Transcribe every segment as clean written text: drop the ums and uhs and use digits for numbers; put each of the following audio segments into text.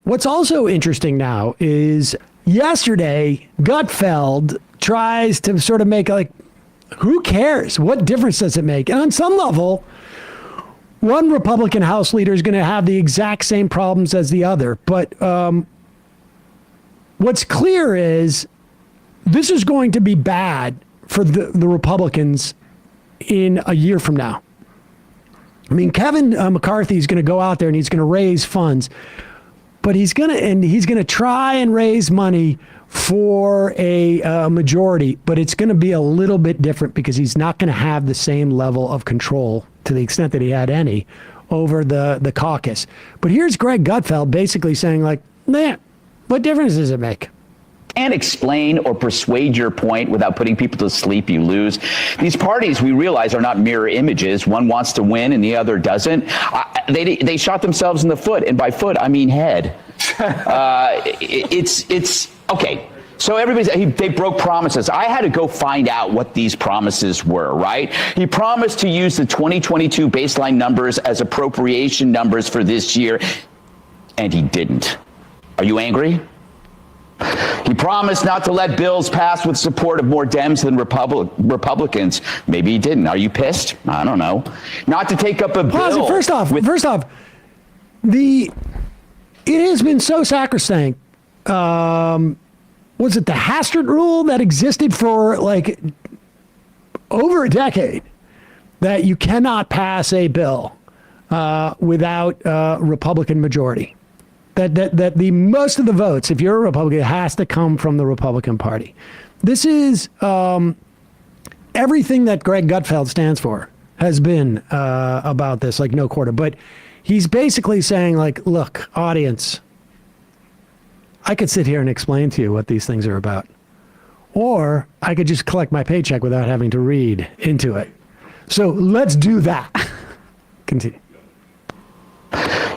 What's also interesting now is yesterday, Gutfeld tries to sort of make like, who cares? What difference does it make? And on some level, one Republican House leader is going to have the exact same problems as the other. But what's clear is this is going to be bad for the Republicans in a year from now. I mean, Kevin McCarthy is going to go out there and he's going to raise funds, but he's going to try and raise money for a majority, but it's going to be a little bit different because he's not going to have the same level of control, to the extent that he had any, over the caucus. But here's Greg Gutfeld basically saying like, nah, what difference does it make? Can't explain or persuade your point without putting people to sleep, you lose. These parties, we realize, are not mirror images. One wants to win and the other doesn't. They shot themselves in the foot, and by foot I mean head. It's okay. So they broke promises. I had to go find out what these promises were, right? He promised to use the 2022 baseline numbers as appropriation numbers for this year, and he didn't. Are you angry? He promised not to let bills pass with support of more Dems than Republicans. Maybe he didn't. Are you pissed? I don't know. Not to take up a bill. First off, it has been so sacrosanct. Was it the Hastert rule that existed for like over a decade that you cannot pass a bill without a Republican majority? That the most of the votes, if you're a Republican, has to come from the Republican Party. This is everything that Greg Gutfeld stands for has been about this, like no quarter. But he's basically saying, like, look, audience, I could sit here and explain to you what these things are about. Or I could just collect my paycheck without having to read into it. So let's do that. Continue.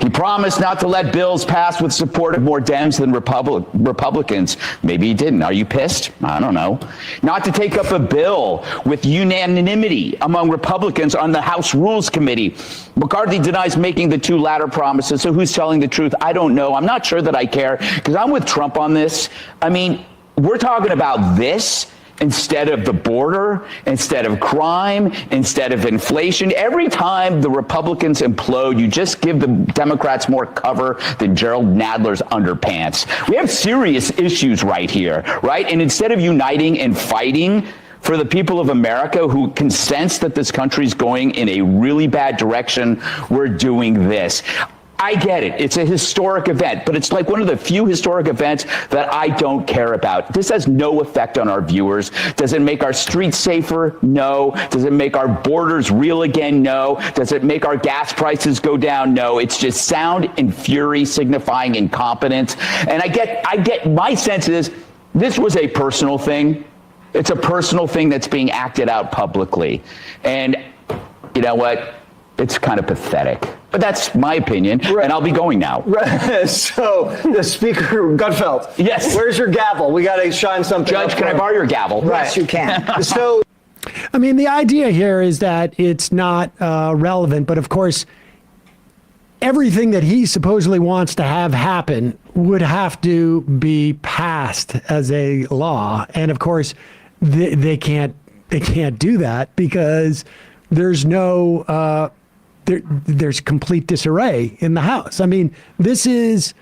He promised not to let bills pass with support of more Dems than Republicans. Maybe he didn't. Are you pissed? I don't know. Not to take up a bill with unanimity among Republicans on the House Rules Committee. McCarthy denies making the two latter promises. So who's telling the truth? I don't know. I'm not sure that I care because I'm with Trump on this. I mean, we're talking about this instead of the border, instead of crime, instead of inflation. Every time the Republicans implode, you just give the Democrats more cover than Gerald Nadler's underpants. We have serious issues right here, right? And instead of uniting and fighting for the people of America who can sense that this country's going in a really bad direction, we're doing this. I get it. It's a historic event, but it's like one of the few historic events that I don't care about. This has no effect on our viewers. Does it make our streets safer? No. Does it make our borders real again? No. Does it make our gas prices go down? No. It's just sound and fury signifying incompetence. And I get my sense is this was a personal thing. It's a personal thing that's being acted out publicly. And you know what? It's kind of pathetic. But that's my opinion, right. And I'll be going now. Right. So, the Speaker, Gutfeld. Yes. Where's your gavel? We got to shine something. Judge, can I borrow your gavel? Right. Yes, you can. So, I mean, the idea here is that it's not relevant, but of course, everything that he supposedly wants to have happen would have to be passed as a law. And of course, they can't do that because there's no... There's complete disarray in the House. I mean, this is,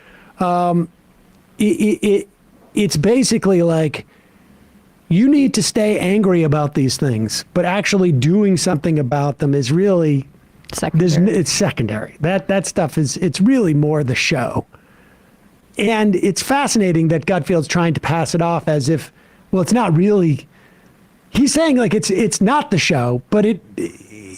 it's basically like you need to stay angry about these things, but actually doing something about them is really secondary. It's secondary. That stuff it's really more the show. And it's fascinating that Gutfeld's trying to pass it off as if, well, it's not really. He's saying like it's not the show, but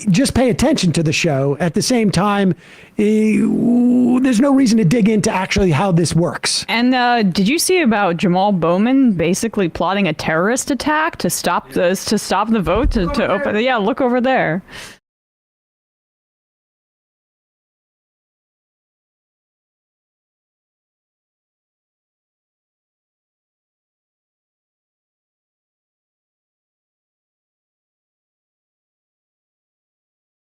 just pay attention to the show. At the same time, there's no reason to dig into actually how this works. And did you see about Jamal Bowman basically plotting a terrorist attack to stop the vote to open? Yeah, look over there.